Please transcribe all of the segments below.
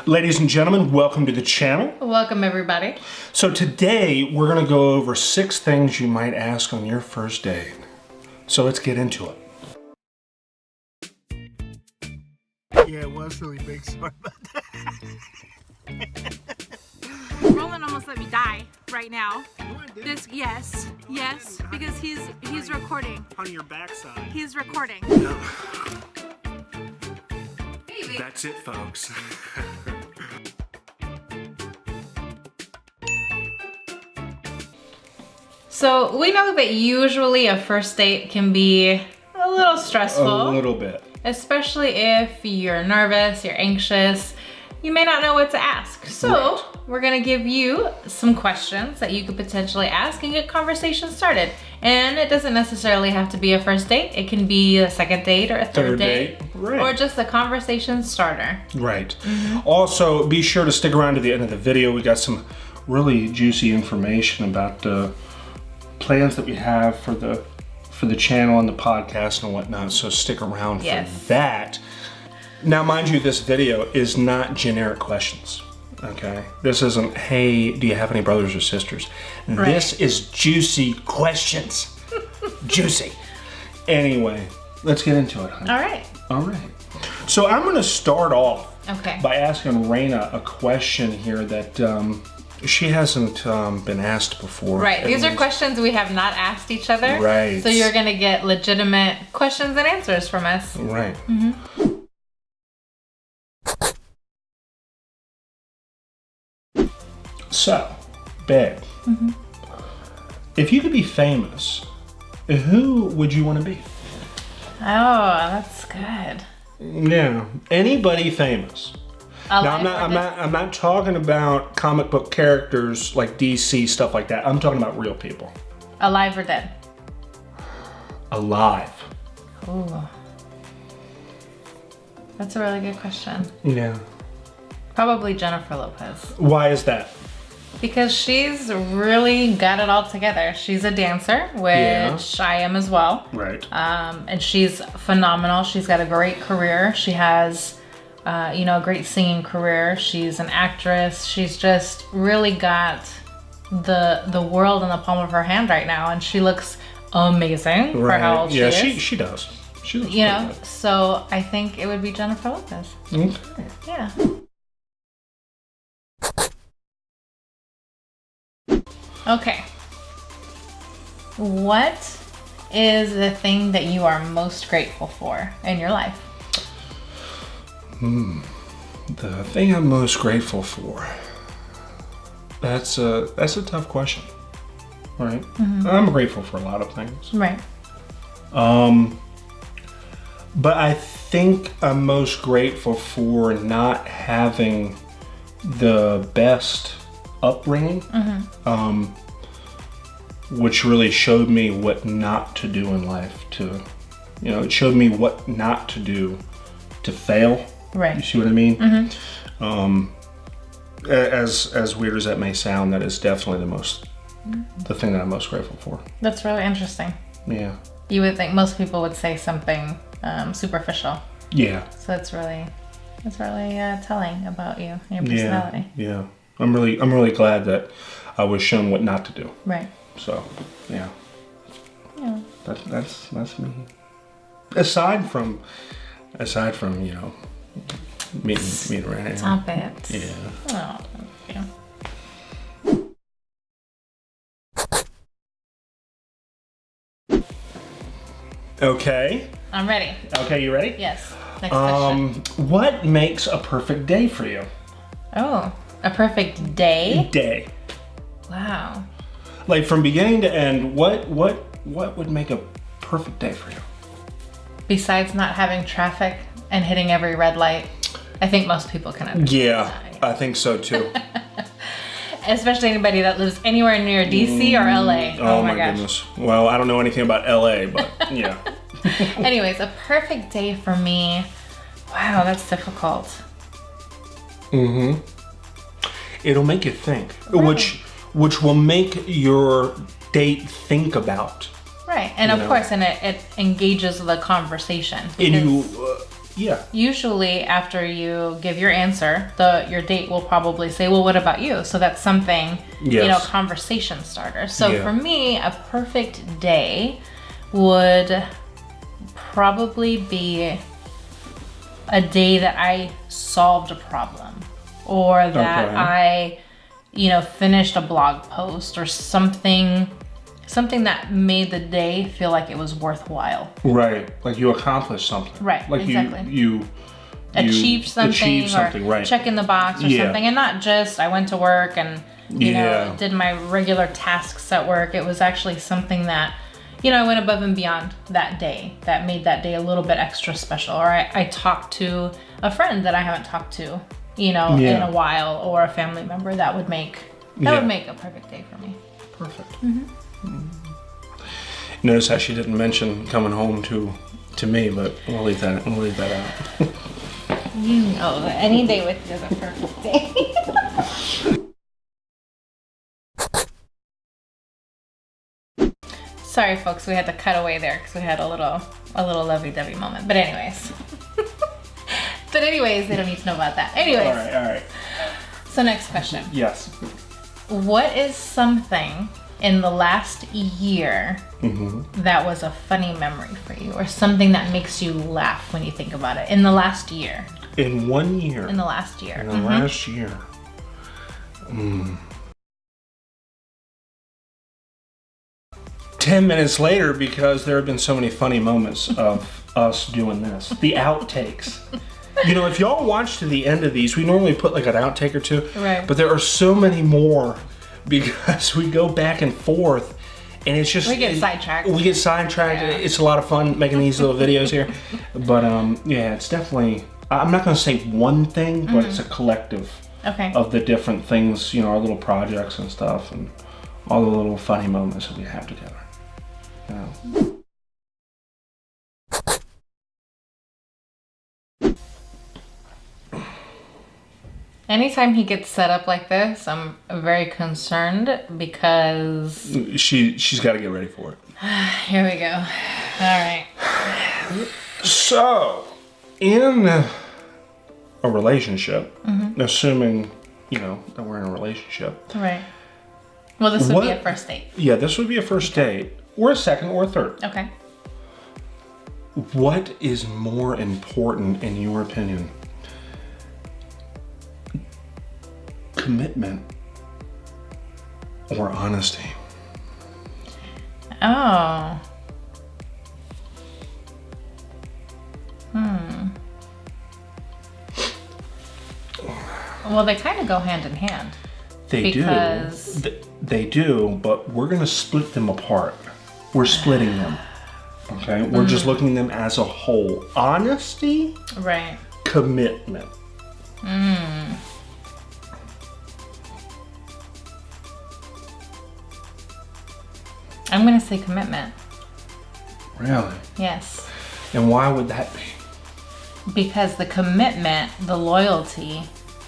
Ladies and gentlemen, welcome to the channel. Welcome everybody. So today we're going to go over 6 things you might ask on your first date. So let's get into it. Yeah, it was really big. Sorry about that. Roland almost let me die right now. No, I didn't. Yes, because he's recording. On your backside. He's recording. That's it, folks. So we know that usually a first date can be a little stressful. A little bit. Especially if you're nervous, you're anxious, you may not know what to ask. So we're gonna give you some questions that you could potentially ask and get conversation started. And it doesn't necessarily have to be a first date. It can be a second date or a third date. Right. Or just a conversation starter. Right. Also, be sure to stick around to the end of the video. We got some really juicy information about the plans that we have for the channel and the podcast and whatnot. So stick around for that. Now, mind you, this video is not generic questions. Okay, this isn't, hey, do you have any brothers or sisters? Right. This is juicy questions. Juicy. Anyway, let's get into it, honey. All right. All right. So I'm going to start off by asking Reyna a question here that she hasn't been asked before. Right. These are questions we have not asked each other. Right. So you're going to get legitimate questions and answers from us. Right. So, babe, if you could be famous, who would you want to be? Oh, that's good. Yeah, anybody famous. Now, I'm not talking about comic book characters like DC, stuff like that. I'm talking about real people. Alive or dead? Alive. Ooh. That's a really good question. Yeah. Probably Jennifer Lopez. Why is that? Because she's really got it all together. She's a dancer, which I am as well. Right. And she's phenomenal. She's got a great career. She has, a great singing career. She's an actress. She's just really got the world in the palm of her hand right now, and she looks amazing for how old she is. Yeah, she does. She looks you know, pretty good. so I think it would be Jennifer Lopez. Okay. Yeah. Okay. What is the thing that you are most grateful for in your life? The thing I'm most grateful for. That's a tough question. Right? I'm grateful for a lot of things. Right. But I think I'm most grateful for not having the best upbringing, which really showed me what not to do in life. It showed me what not to do to fail. Right. You see what I mean? As weird as that may sound, that is definitely the thing that I'm most grateful for. That's really interesting. Yeah. You would think most people would say something superficial. Yeah. So it's really telling about you and your personality. Yeah. I'm really glad that I was shown what not to do. Right. So, yeah. Yeah. That's me. Aside from meeting Reyna. Stop it. Yeah. Oh, thank you. Okay. I'm ready. Okay, you ready? Yes. Next question. What makes a perfect day for you? Oh, a perfect day? Day. Wow. Like from beginning to end, what would make a perfect day for you? Besides not having traffic and hitting every red light, I think most people can understand. Yeah, I think so too. Especially anybody that lives anywhere near DC or LA. Oh my goodness. Well, I don't know anything about LA, but yeah. Anyways, a perfect day for me. Wow, that's difficult. It'll make you think, which will make your date think about. Right, and of course, and it engages the conversation. And you, Yeah. Usually after you give your answer, your date will probably say, well, what about you? So that's something, conversation starter. So for me, a perfect day would probably be a day that I solved a problem, or that I, finished a blog post, or something that made the day feel like it was worthwhile. Right, like you accomplished something. Right, like exactly. You achieved something, or right. check in the box or something, and not just I went to work and did my regular tasks at work. It was actually something that I went above and beyond that day, that made that day a little bit extra special. Or I talked to a friend that I haven't talked to in a while, or a family member. That would make a perfect day for me. Perfect. Notice how she didn't mention coming home to me, but we'll leave that out. You know that any day with you is a perfect day. Sorry, folks, we had to cut away there because we had a little lovey-dovey moment. But anyways, they don't need to know about that. Anyways. All right. So next question. Yes. What is something in the last year that was a funny memory for you, or something that makes you laugh when you think about it in the last year? In 1 year. In the last year. In the last year. 10 minutes later, because there have been so many funny moments of us doing this. The outtakes. If y'all watch to the end of these, we normally put like an outtake or two. Right. But there are so many more because we go back and forth, and it's just... We get sidetracked. Yeah. It's a lot of fun making these little videos here. But it's definitely... I'm not going to say one thing, but it's a collective of the different things, our little projects and stuff, and all the little funny moments that we have together. Anytime he gets set up like this, I'm very concerned because... She's got to get ready for it. Here we go. All right. So, in a relationship, assuming, that we're in a relationship. Right. Well, this would be a first date. Yeah, this would be a first date, or a second, or a third. Okay. What is more important, in your opinion? Commitment or honesty? Oh. Well, they kind of go hand in hand. They do, but we're going to split them apart. We're splitting them. Okay? We're just looking at them as a whole. Honesty. Right. Commitment. I'm going to say commitment. Really? Yes. And why would that be? Because the commitment, the loyalty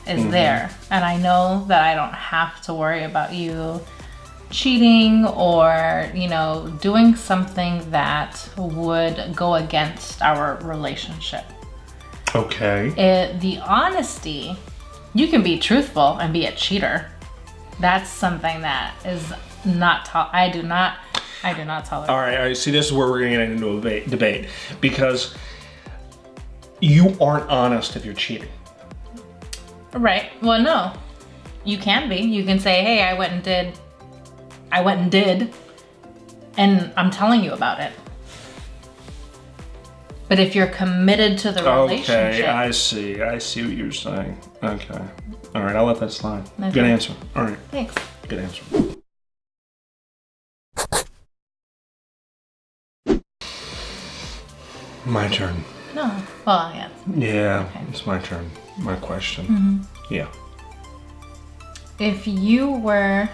is there. And I know that I don't have to worry about you cheating or, doing something that would go against our relationship. Okay. The honesty, you can be truthful and be a cheater. That's something that is not, I do not tolerate. All right. See, this is where we're going to get into a debate because you aren't honest if you're cheating. Right. Well, no. You can be. You can say, hey, I went and did, and I'm telling you about it. But if you're committed to the relationship... Okay, I see what you're saying. Okay. All right, I'll let that slide. Okay. Good answer. All right. Thanks. Good answer. My turn. No. Well, yeah. Yeah, Okay. It's my turn. My question. Yeah. If you were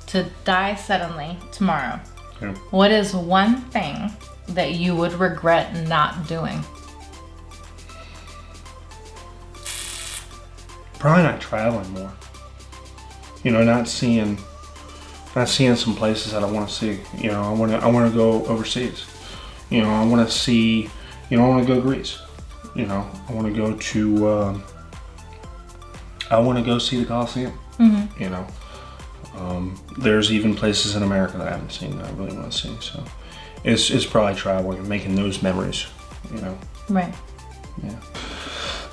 to die suddenly tomorrow, Yeah. what is one thing that you would regret not doing? Probably not traveling more. Not seeing some places that I want to see. I want to go overseas. I want to see. I want to go to Greece. you know, I want to go to, I want to go see the Coliseum. You know, there's even places in America that I haven't seen that I really want to see. So it's probably traveling and making those memories, you know. Right. Yeah.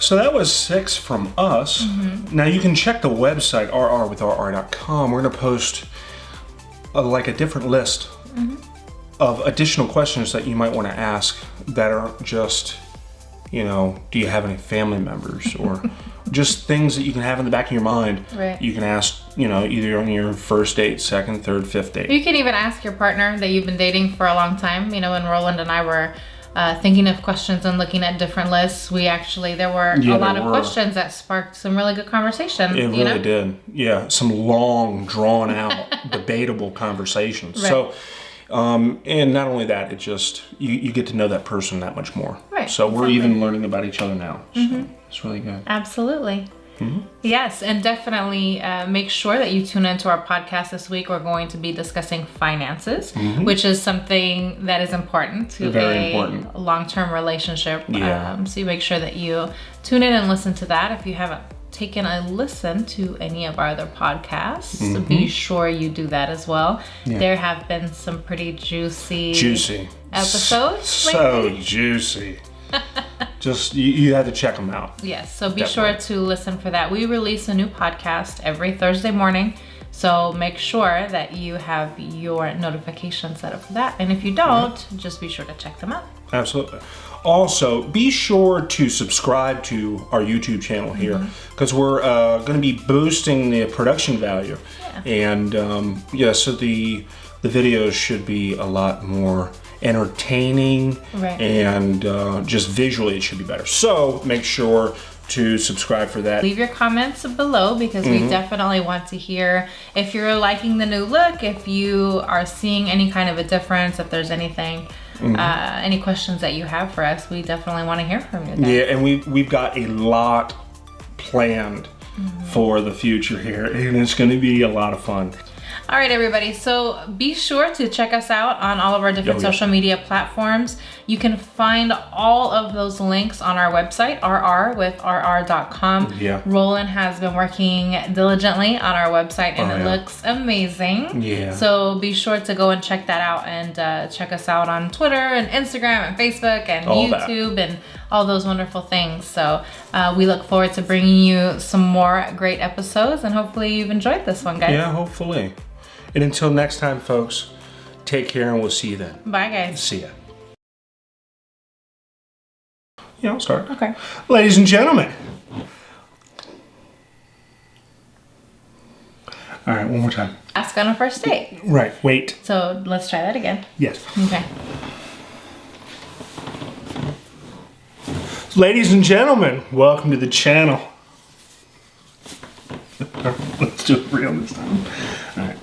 So that was 6 from us. Now you can check the website rrwithrr.com. We're going to post like a different list of additional questions that you might want to ask that aren't just, you know, do you have any family members, or just things that you can have in the back of your mind. Right. You can ask, you know, either on your first date, second, third, fifth date. You can even ask your partner that you've been dating for a long time. You know, when Roland and I were thinking of questions and looking at different lists, there were a lot of questions that sparked some really good conversation. It really did. Yeah, some long, drawn out, debatable conversations. Right. So, and not only that, it just, you get to know that person that much more. Right, So we're even learning about each other now. So it's really good. Absolutely. Yes, and definitely make sure that you tune into our podcast this week. We're going to be discussing finances, which is something that is important to a long-term relationship. Yeah. So you make sure that you tune in and listen to that. If you haven't taken a listen to any of our other podcasts, be sure you do that as well. Yeah. There have been some pretty juicy episodes So lately. juicy. Just, you have to check them out. Yes, so be sure to listen for that. We release a new podcast every Thursday morning, so make sure that you have your notifications set up for that. And if you don't, just be sure to check them out. Absolutely. Also, be sure to subscribe to our YouTube channel here, because we're going to be boosting the production value. And so the videos should be a lot more entertaining, and just visually it should be better. So make sure to subscribe for that. Leave your comments below, because we definitely want to hear if you're liking the new look, if you are seeing any kind of a difference, if there's anything, any questions that you have for us. We definitely want to hear from you guys. Yeah, and we've got a lot planned for the future here, and it's going to be a lot of fun. All right, everybody. So be sure to check us out on all of our different social media platforms. You can find all of those links on our website, rrwithrr.com. Yeah. Roland has been working diligently on our website, and it looks amazing. Yeah. So be sure to go and check that out, and check us out on Twitter and Instagram and Facebook and YouTube and all those wonderful things. So we look forward to bringing you some more great episodes, and hopefully you've enjoyed this one, guys. Yeah, hopefully. And until next time, folks, take care, and we'll see you then. Bye, guys. See ya. Yeah, I'll start. Okay. Ladies and gentlemen. All right, one more time. Ask on a first date. Right, wait. So let's try that again. Yes. Okay. Ladies and gentlemen, welcome to the channel. Let's do it real this time. All right.